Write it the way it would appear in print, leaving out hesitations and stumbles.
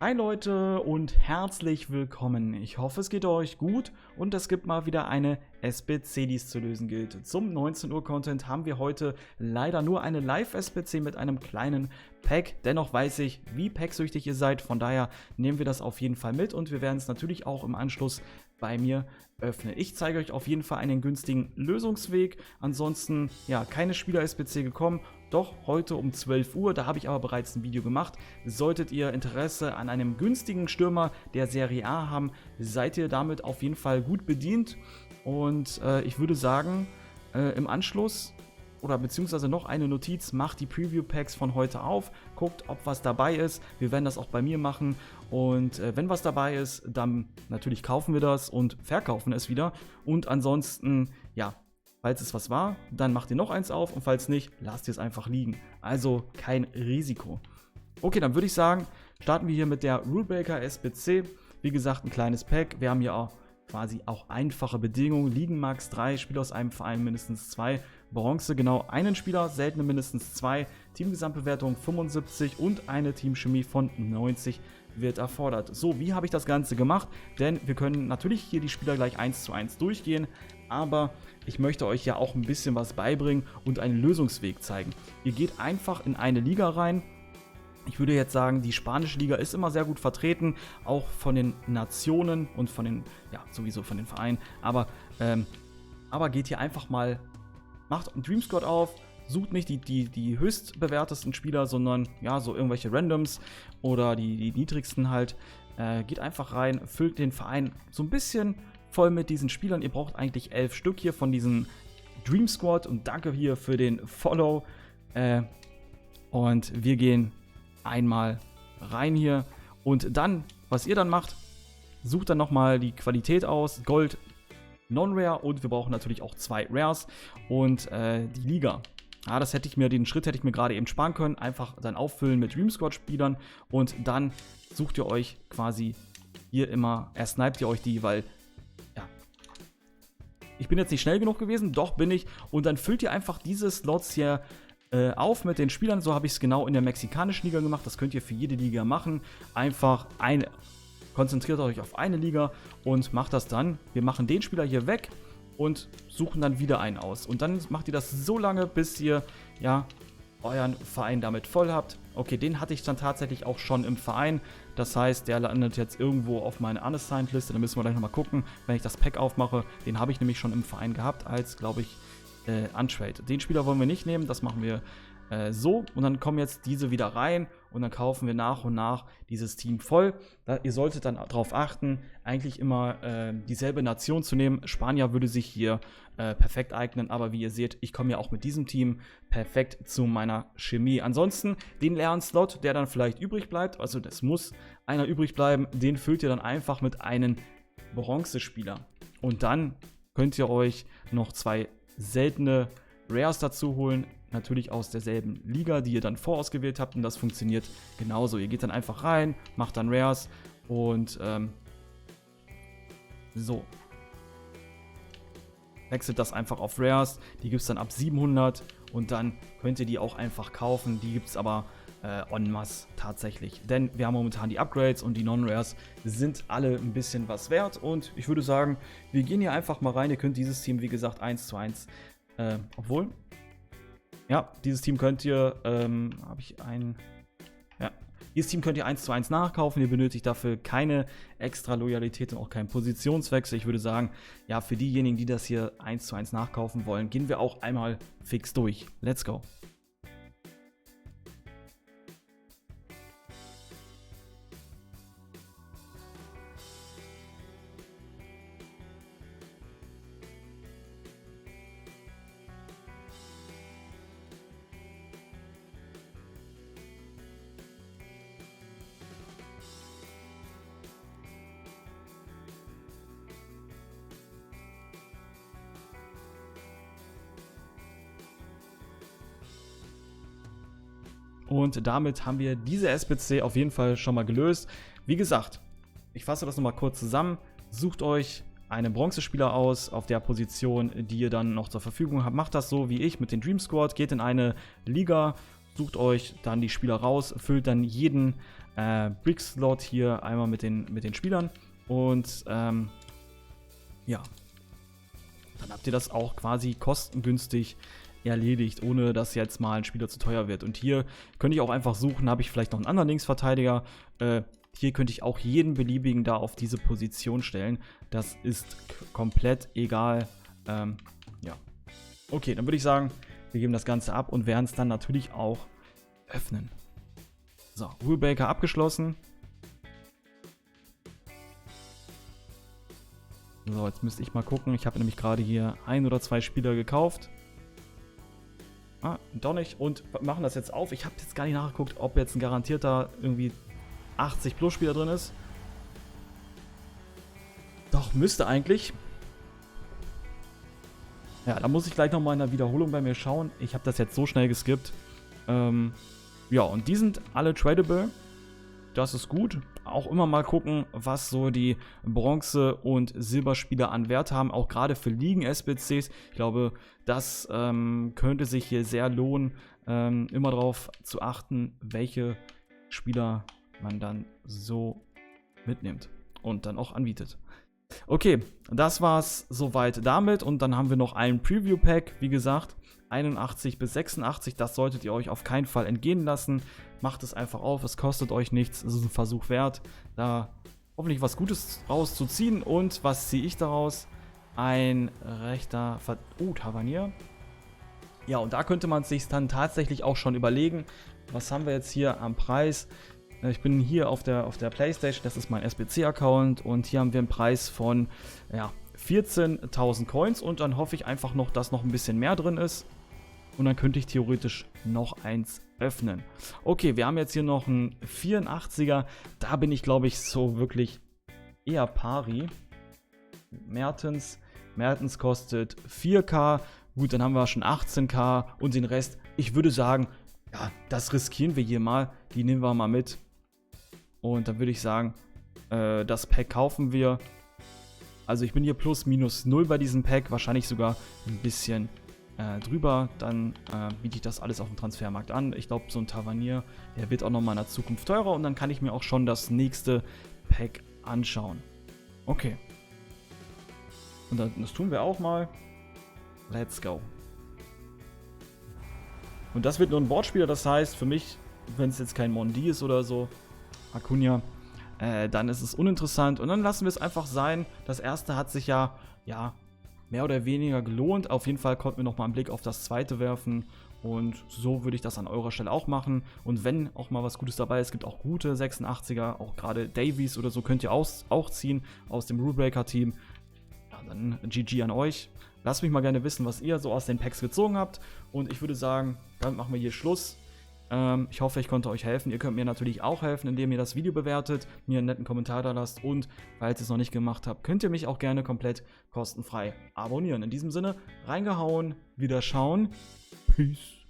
Hi Leute und herzlich willkommen. Ich hoffe, es geht euch gut und es gibt mal wieder eine SBC, die es zu lösen gilt. Zum 19 Uhr Content haben wir heute leider nur eine Live-SBC mit einem kleinen Pack. Dennoch weiß ich, wie packsüchtig ihr seid. Von daher nehmen wir das auf jeden Fall mit und wir werden es natürlich auch im Anschluss bei mir öffnen. Ich zeige euch auf jeden Fall einen günstigen Lösungsweg. Ansonsten, ja, keine Spieler-SBC gekommen. Doch heute um 12 Uhr, da habe ich aber bereits ein Video gemacht. Solltet ihr Interesse an einem günstigen Stürmer der Serie A haben, seid ihr damit auf jeden Fall gut bedient. Und ich würde sagen, im Anschluss oder beziehungsweise noch eine Notiz, macht die Preview-Packs von heute auf, guckt, ob was dabei ist. Wir werden das auch bei mir machen und wenn was dabei ist, dann natürlich kaufen wir das und verkaufen es wieder. Und ansonsten, ja, falls es was war, dann macht ihr noch eins auf und falls nicht, lasst ihr es einfach liegen. Also kein Risiko. Okay, dann würde ich sagen, starten wir hier mit der Rulebreaker SBC. Wie gesagt, ein kleines Pack. Wir haben hier auch quasi auch einfache Bedingungen. Ligen Max 3, Spieler aus einem Verein mindestens 2. Bronze genau einen Spieler, seltene mindestens 2. Teamgesamtbewertung 75 und eine Teamchemie von 90 wird erfordert. So, wie habe ich das Ganze gemacht? Denn wir können natürlich hier die Spieler gleich 1:1 durchgehen, aber ich möchte euch ja auch ein bisschen was beibringen und einen Lösungsweg zeigen. Ihr geht einfach in eine Liga rein. Ich würde jetzt sagen, die spanische Liga ist immer sehr gut vertreten, auch von den Nationen und von den, ja, sowieso von den Vereinen. Aber geht hier einfach mal, macht einen Dream Squad auf, sucht nicht die höchstbewertesten Spieler, sondern ja, so irgendwelche Randoms oder die niedrigsten halt. Geht einfach rein, füllt den Verein so ein bisschen voll mit diesen Spielern. Ihr braucht eigentlich 11 Stück hier von diesem Dream Squad und danke hier für den Follow. Und wir gehen einmal rein hier und dann, was ihr dann macht, sucht dann nochmal die Qualität aus, Gold, Non-Rare und wir brauchen natürlich auch 2 Rares und die Liga. Ja, den Schritt hätte ich mir gerade eben sparen können, einfach dann auffüllen mit Dream Squad Spielern und dann sucht ihr euch quasi hier immer, sniped ihr euch die, weil, ja, ich bin jetzt nicht schnell genug gewesen, doch bin ich und dann füllt ihr einfach diese Slots hier auf mit den Spielern. So habe ich es genau in der mexikanischen Liga gemacht. Das könnt ihr für jede Liga machen. Einfach konzentriert euch auf eine Liga und macht das dann. Wir machen den Spieler hier weg und suchen dann wieder einen aus. Und dann macht ihr das so lange, bis ihr ja euren Verein damit voll habt. Okay, den hatte ich dann tatsächlich auch schon im Verein. Das heißt, der landet jetzt irgendwo auf meiner Unassigned-Liste. Da müssen wir gleich nochmal gucken, wenn ich das Pack aufmache. Den habe ich nämlich schon im Verein gehabt, als, glaube ich, Untrade. Den Spieler wollen wir nicht nehmen, das machen wir so. Und dann kommen jetzt diese wieder rein und dann kaufen wir nach und nach dieses Team voll. Ihr solltet dann darauf achten, eigentlich immer dieselbe Nation zu nehmen. Spanier würde sich hier perfekt eignen, aber wie ihr seht, ich komme ja auch mit diesem Team perfekt zu meiner Chemie. Ansonsten den leeren Slot, der dann vielleicht übrig bleibt, also das muss einer übrig bleiben, den füllt ihr dann einfach mit einem Bronzespieler. Und dann könnt ihr euch noch 2 seltene Rares dazu holen, natürlich aus derselben Liga, die ihr dann vorausgewählt habt und das funktioniert genauso. Ihr geht dann einfach rein, macht dann Rares und so. Wechselt das einfach auf Rares, die gibt es dann ab 700 und dann könnt ihr die auch einfach kaufen, die gibt es aber en masse tatsächlich. Denn wir haben momentan die Upgrades und die Non-Rares sind alle ein bisschen was wert. Und ich würde sagen, wir gehen hier einfach mal rein. Ihr könnt dieses Team, wie gesagt, 1:1, dieses Team könnt ihr, dieses Team könnt ihr 1:1 nachkaufen. Ihr benötigt dafür keine extra Loyalität und auch keinen Positionswechsel. Ich würde sagen, ja, für diejenigen, die das hier 1:1 nachkaufen wollen, gehen wir auch einmal fix durch. Let's go! Und damit haben wir diese SBC auf jeden Fall schon mal gelöst. Wie gesagt, ich fasse das nochmal kurz zusammen. Sucht euch einen Bronzespieler aus auf der Position, die ihr dann noch zur Verfügung habt. Macht das so wie ich mit dem Dream Squad. Geht in eine Liga, sucht euch dann die Spieler raus, füllt dann jeden Brick-Slot hier einmal mit den Spielern. Und ja, dann habt ihr das auch quasi kostengünstig erledigt, ohne dass jetzt mal ein Spieler zu teuer wird. Und hier könnte ich auch einfach suchen, habe ich vielleicht noch einen anderen Linksverteidiger. Hier könnte ich auch jeden beliebigen da auf diese Position stellen. Das ist komplett egal. Ja. Okay, dann würde ich sagen, wir geben das Ganze ab und werden es dann natürlich auch öffnen. So, Rulebreaker abgeschlossen. So, jetzt müsste ich mal gucken. Ich habe nämlich gerade hier 1 oder 2 Spieler gekauft. Ah, doch nicht. Und machen das jetzt auf. Ich habe jetzt gar nicht nachgeguckt, ob jetzt ein garantierter irgendwie 80 Plus Spieler drin ist. Doch, müsste eigentlich. Ja, da muss ich gleich nochmal in der Wiederholung bei mir schauen. Ich habe das jetzt so schnell geskippt. Ja, und die sind alle tradable. Das ist gut. Auch immer mal gucken, was so die Bronze- und Silberspieler an Wert haben. Auch gerade für Ligen-SBCs. Ich glaube, das könnte sich hier sehr lohnen, immer darauf zu achten, welche Spieler man dann so mitnimmt und dann auch anbietet. Okay, das war's soweit damit. Und dann haben wir noch ein Preview-Pack, wie gesagt. 81 bis 86, das solltet ihr euch auf keinen Fall entgehen lassen. Macht es einfach auf, es kostet euch nichts, es ist ein Versuch wert, da hoffentlich was Gutes rauszuziehen. Und was ziehe ich daraus? Ein rechter Tavernier. Ja, und da könnte man es sich dann tatsächlich auch schon überlegen, was haben wir jetzt hier am Preis? Ich bin hier auf der Playstation, das ist mein SBC-Account und hier haben wir einen Preis von 14.000 Coins und dann hoffe ich einfach noch, dass noch ein bisschen mehr drin ist. Und dann könnte ich theoretisch noch eins öffnen. Okay, wir haben jetzt hier noch einen 84er. Da bin ich, glaube ich, so wirklich eher pari. Mertens kostet 4K. Gut, dann haben wir schon 18K und den Rest. Ich würde sagen, ja, das riskieren wir hier mal. Die nehmen wir mal mit. Und dann würde ich sagen, das Pack kaufen wir. Also ich bin hier plus minus 0 bei diesem Pack. Wahrscheinlich sogar ein bisschen drüber, dann biete ich das alles auf dem Transfermarkt an. Ich glaube, so ein Tavernier, der wird auch nochmal in der Zukunft teurer und dann kann ich mir auch schon das nächste Pack anschauen. Okay. Und das tun wir auch mal. Let's go. Und das wird nur ein Bordspieler, das heißt, für mich, wenn es jetzt kein Mondi ist oder so, Acuna, dann ist es uninteressant und dann lassen wir es einfach sein. Das erste hat sich ja mehr oder weniger gelohnt. Auf jeden Fall konnten wir nochmal einen Blick auf das zweite werfen. Und so würde ich das an eurer Stelle auch machen. Und wenn auch mal was Gutes dabei ist, es gibt auch gute 86er, auch gerade Davies oder so könnt ihr auch ziehen aus dem Rulebreaker-Team. Ja, dann GG an euch. Lasst mich mal gerne wissen, was ihr so aus den Packs gezogen habt. Und ich würde sagen, damit machen wir hier Schluss. Ich hoffe, ich konnte euch helfen. Ihr könnt mir natürlich auch helfen, indem ihr das Video bewertet, mir einen netten Kommentar da lasst und, falls ihr es noch nicht gemacht habt, könnt ihr mich auch gerne komplett kostenfrei abonnieren. In diesem Sinne, reingehauen, wieder schauen. Peace.